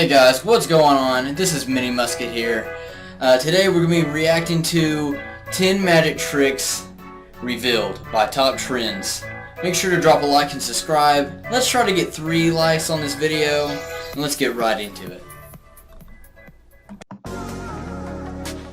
Hey guys, what's going on? This is Mini Musket here. Today we're going to be reacting to 10 magic tricks revealed by Top Trends. Make sure to drop a like and subscribe. Let's try to get 3 likes on this video, and let's get right into it.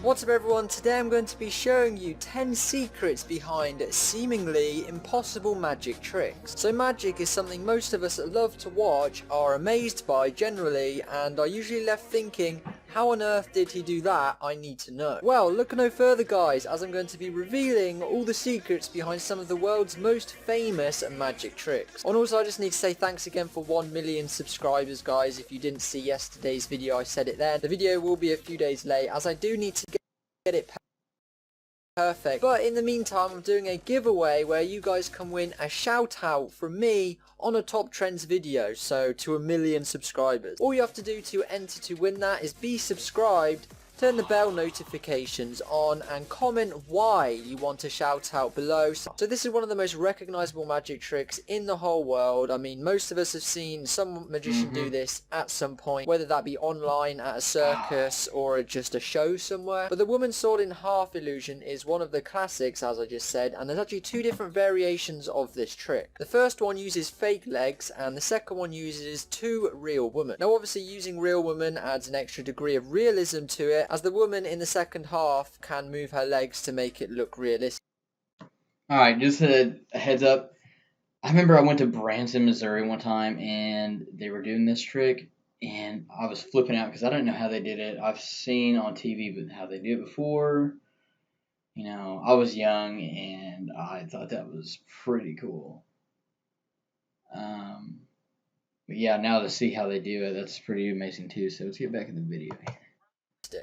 What's up everyone, today I'm going to be showing you 10 secrets behind seemingly impossible magic tricks. So magic is something most of us that love to watch are amazed by generally, and are usually left thinking, how on earth did he do that? I need to know. Well, look no further guys, as I'm going to be revealing all the secrets behind some of the world's most famous magic tricks. And also I just need to say thanks again for 1 million subscribers guys. If you didn't see yesterday's video, I said it then. The video will be a few days late as I do need to get it perfect. But in the meantime, I'm doing a giveaway where you guys can win a shout out from me on a Top Trends video, so to 1 million subscribers. All you have to do to enter to win that is be subscribed, turn the bell notifications on, and comment why you want a shout out below. So this is one of the most recognizable magic tricks in the whole world. I mean, most of us have seen some magician do this at some point, whether that be online at a circus or just a show somewhere. But the woman sword in half illusion is one of the classics, as I just said, and there's actually 2 different variations of this trick. The first one uses fake legs and the second one uses 2 real women. Now obviously using real women adds an extra degree of realism to it, as the woman in the second half can move her legs to make it look realistic. Alright, just a heads up. I remember I went to Branson, Missouri one time and they were doing this trick and I was flipping out because I didn't know how they did it. I've seen on TV but how they did it before. You know, I was young and I thought that was pretty cool. But yeah, now to see how they do it, that's pretty amazing too. So let's get back in the video here.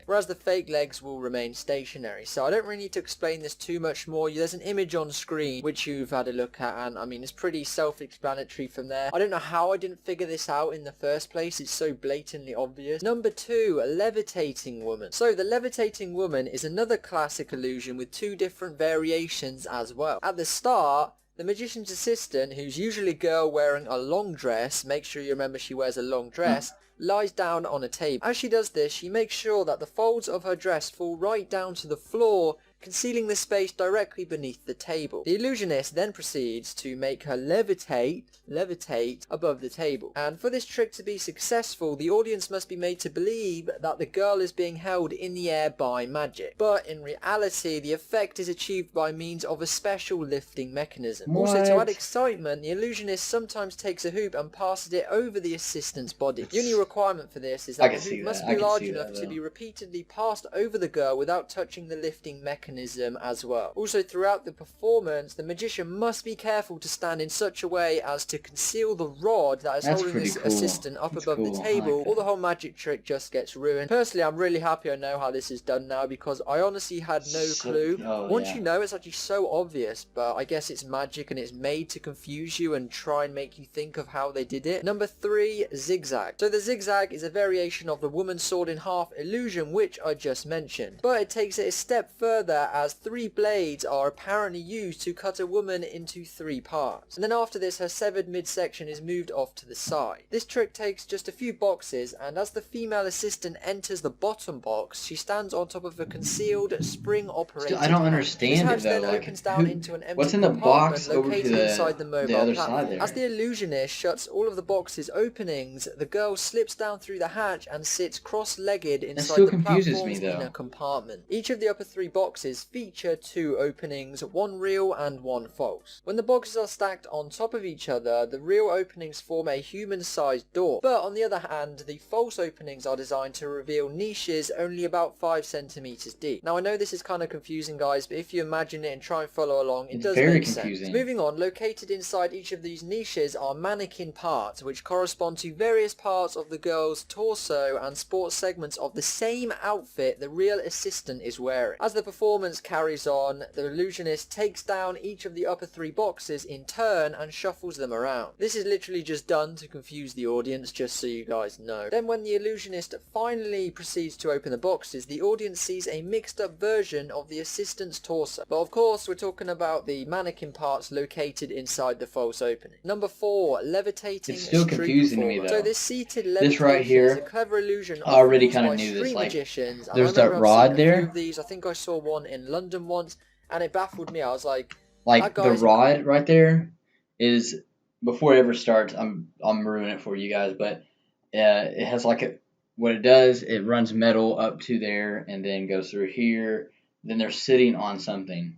Whereas the fake legs will remain stationary. So I don't really need to explain this too much more. There's an image on screen which you've had a look at, and I mean it's pretty self-explanatory from there. I don't know how I didn't figure this out in the first place. It's so blatantly obvious. Number 2, a levitating woman. So the levitating woman is another classic illusion with 2 different variations as well. At the start, the magician's assistant, who's usually a girl wearing a long dress, make sure you remember she wears a long dress, lies down on a table. As she does this, she makes sure that the folds of her dress fall right down to the floor, concealing the space directly beneath the table. The illusionist then proceeds to make her levitate above the table. And for this trick to be successful, the audience must be made to believe that the girl is being held in the air by magic. But in reality, the effect is achieved by means of a special lifting mechanism. Also, to add excitement, the illusionist sometimes takes a hoop and passes it over the assistant's body. The only requirement for this is that the hoop must be large enough to be repeatedly passed over the girl without touching the lifting mechanism as well. Also, throughout the performance, the magician must be careful to stand in such a way as to conceal the rod that is holding this assistant up above the table, or the whole magic trick just gets ruined. Personally, I'm really happy I know how this is done now, because I honestly had no clue. Once you know, it's actually so obvious, but I guess it's magic and it's made to confuse you and try and make you think of how they did it. Number 3, zigzag. So the zigzag is a variation of the woman sword in half illusion, which I just mentioned, but it takes it a step further, as 3 blades are apparently used to cut a woman into 3 parts. And then after this, her severed midsection is moved off to the side. This trick takes just a few boxes, and as the female assistant enters the bottom box, she stands on top of a concealed spring-operated I don't understand it though. Then opens down into an empty what's in the box located inside the mobile other platform. side there? As the illusionist shuts all of the box's openings, the girl slips down through the hatch and sits cross-legged inside the platform's inner compartment. Each of the upper 3 boxes feature 2 openings, 1 real and 1 false. When the boxes are stacked on top of each other, the real openings form a human-sized door, but on the other hand, the false openings are designed to reveal niches only about 5 centimeters deep. Now I know this is kind of confusing guys, but if you imagine it and try and follow along, it does make sense. Moving on, located inside each of these niches are mannequin parts, which correspond to various parts of the girl's torso and sports segments of the same outfit the real assistant is wearing. As the performer performance carries on, the illusionist takes down each of the upper 3 boxes in turn and shuffles them around. This is literally just done to confuse the audience, just so you guys know. Then when the illusionist finally proceeds to open the boxes, the audience sees a mixed up version of the assistant's torso. But of course we're talking about the mannequin parts located inside the false opening. Number 4, levitating. It's still confusing to me though. So this seated levitation This right here, is a clever illusion I already often kind of used by knew this. street Like, magicians. there's and I that remember rod I've seen a few there. of these. I think I saw one in London once, and it baffled me. I was like the rod right there is, before it ever starts, I'm ruining it for you guys, but it has like what it does, it runs metal up to there and then goes through here. Then they're sitting on something.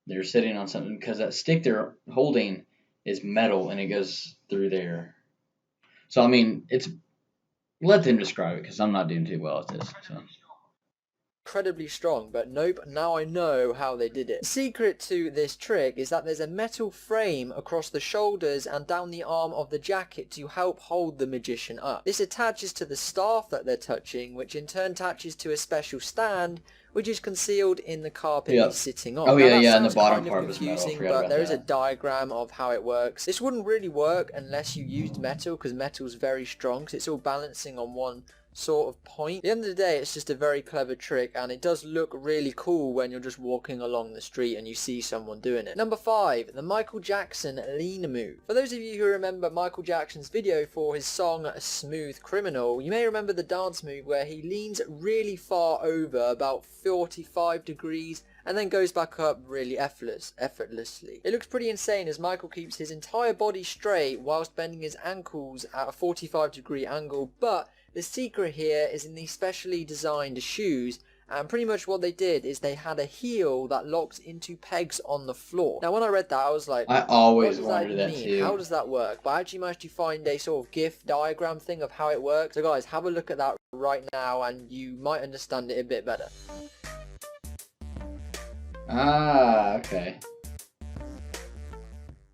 Because that stick they're holding is metal and it goes through there. So I mean, let them describe it because I'm not doing too well at this. So. Incredibly strong, but nope, now I know how they did it. The secret to this trick is that there's a metal frame across the shoulders and down the arm of the jacket to help hold the magician up. This attaches to the staff that they're touching, which in turn attaches to a special stand which is concealed in the carpet he's sitting on. Oh now, yeah, and the bottom kind of part was metal. confusing, but there is a diagram of how it works. This wouldn't really work unless you used metal, because metal's very strong, because it's all balancing on one sort of point. At the end of the day, it's just a very clever trick, and it does look really cool when you're just walking along the street and you see someone doing it. Number 5, the Michael Jackson lean move. For those of you who remember Michael Jackson's video for his song Smooth Criminal, you may remember the dance move where he leans really far over, about 45 degrees, and then goes back up really effortlessly. It looks pretty insane as Michael keeps his entire body straight whilst bending his ankles at a 45-degree angle, but the secret here is in these specially designed shoes, and pretty much what they did is they had a heel that locks into pegs on the floor. Now when I read that, I was like, I always wondered that too. How does that work? But I actually managed to find a sort of GIF diagram thing of how it works. So guys, have a look at that right now and you might understand it a bit better. Ah, okay.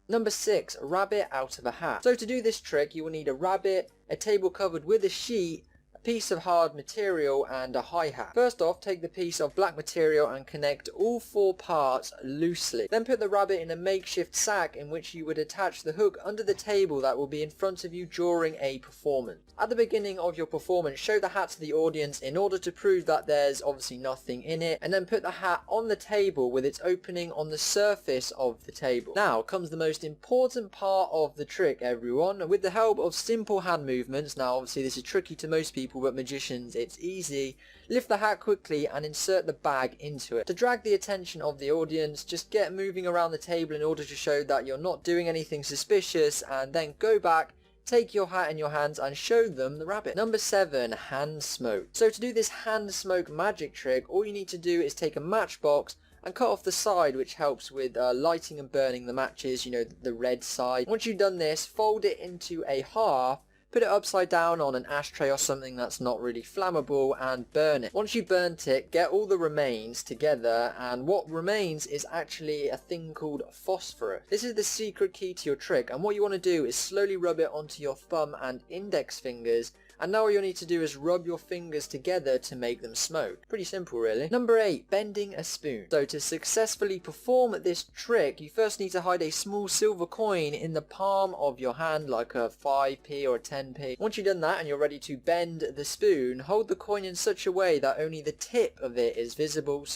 Number 6, rabbit out of a hat. So to do this trick, you will need a rabbit, a table covered with a sheet, a piece of hard material, and a hi-hat. First off, take the piece of black material and connect all 4 parts loosely. Then put the rabbit in a makeshift sack in which you would attach the hook under the table that will be in front of you during a performance. At the beginning of your performance, show the hat to the audience in order to prove that there's obviously nothing in it, and then put the hat on the table with its opening on the surface of the table. Now comes the most important part of the trick, everyone. With the help of simple hand movements, now obviously this is tricky to most people, but magicians it's easy, lift the hat quickly and insert the bag into it. To drag the attention of the audience, just get moving around the table in order to show that you're not doing anything suspicious, and then go back, take your hat in your hands and show them the rabbit. Number 7, hand smoke. So to do this hand smoke magic trick, all you need to do is take a matchbox and cut off the side, which helps with lighting and burning the matches, you know, the red side. Once you've done this, fold it into a half, put it upside down on an ashtray or something that's not really flammable, and burn it. Once you've burnt it, get all the remains together, and what remains is actually a thing called phosphorus. This is the secret key to your trick, and what you want to do is slowly rub it onto your thumb and index fingers, and now all you need to do is rub your fingers together to make them smoke. Pretty simple really. Number 8, bending a spoon. So to successfully perform this trick, you first need to hide a small silver coin in the palm of your hand, like a 5p or a 10p. Once you've done that and you're ready to bend the spoon, hold the coin in such a way that only the tip of it is visible.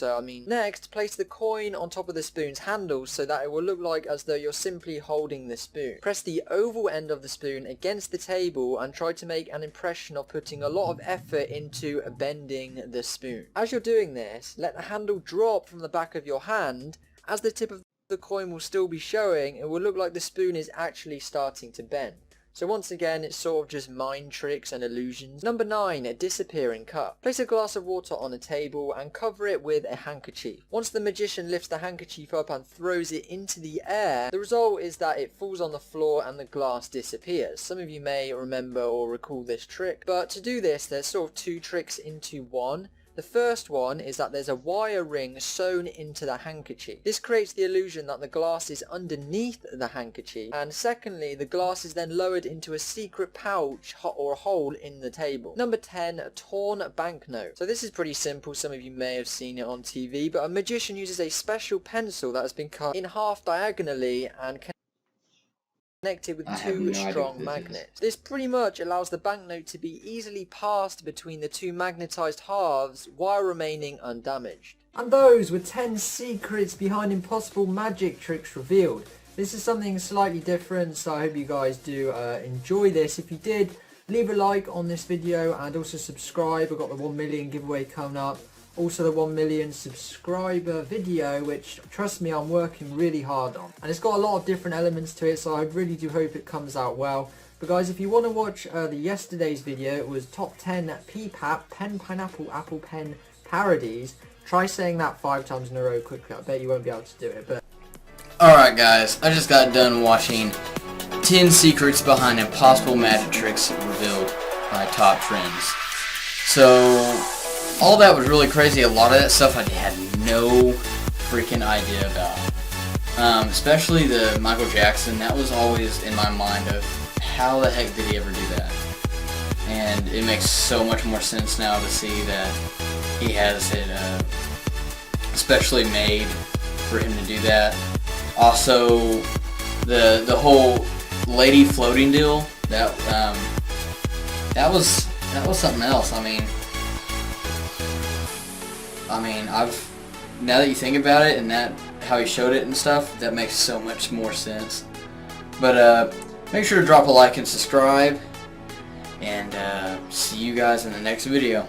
Next, place the coin on top of the spoon's handle so that it will look like as though you're simply holding the spoon. Press the oval end of the spoon against the table and try to make an impression of putting a lot of effort into bending the spoon. As you're doing this, let the handle drop from the back of your hand. As the tip of the coin will still be showing, it will look like the spoon is actually starting to bend. So once again, it's sort of just mind tricks and illusions. Number 9, a disappearing cup. Place a glass of water on a table and cover it with a handkerchief. Once the magician lifts the handkerchief up and throws it into the air, the result is that it falls on the floor and the glass disappears. Some of you may remember or recall this trick, but to do this, there's sort of 2 tricks into one. The first one is that there's a wire ring sewn into the handkerchief. This creates the illusion that the glass is underneath the handkerchief, and secondly, the glass is then lowered into a secret pouch or hole in the table. Number 10, a Torn Banknote. So this is pretty simple, some of you may have seen it on TV, but a magician uses a special pencil that has been cut in half diagonally and connected with two strong magnets. This pretty much allows the banknote to be easily passed between the two magnetized halves while remaining undamaged. And those were 10 secrets behind impossible magic tricks revealed. This is something slightly different, so I hope you guys do enjoy this. If you did, leave a like on this video and also subscribe. I've got the 1 million giveaway coming up. Also the 1 million subscriber video, which, trust me, I'm working really hard on. And it's got a lot of different elements to it, so I really do hope it comes out well. But guys, if you want to watch the yesterday's video, it was top 10 PPAP, pen, pineapple, apple, pen parodies. Try saying that 5 times in a row quickly. I bet you won't be able to do it. But Alright guys, I just got done watching 10 secrets behind impossible magic tricks revealed by top trends. So all that was really crazy. A lot of that stuff I had no freaking idea about. Especially the Michael Jackson. That was always in my mind of how the heck did he ever do that? And it makes so much more sense now to see that he has it specially made for him to do that. Also, the whole lady floating deal, that was something else. I mean, now that you think about it and that how he showed it and stuff, that makes so much more sense. But make sure to drop a like and subscribe, and see you guys in the next video.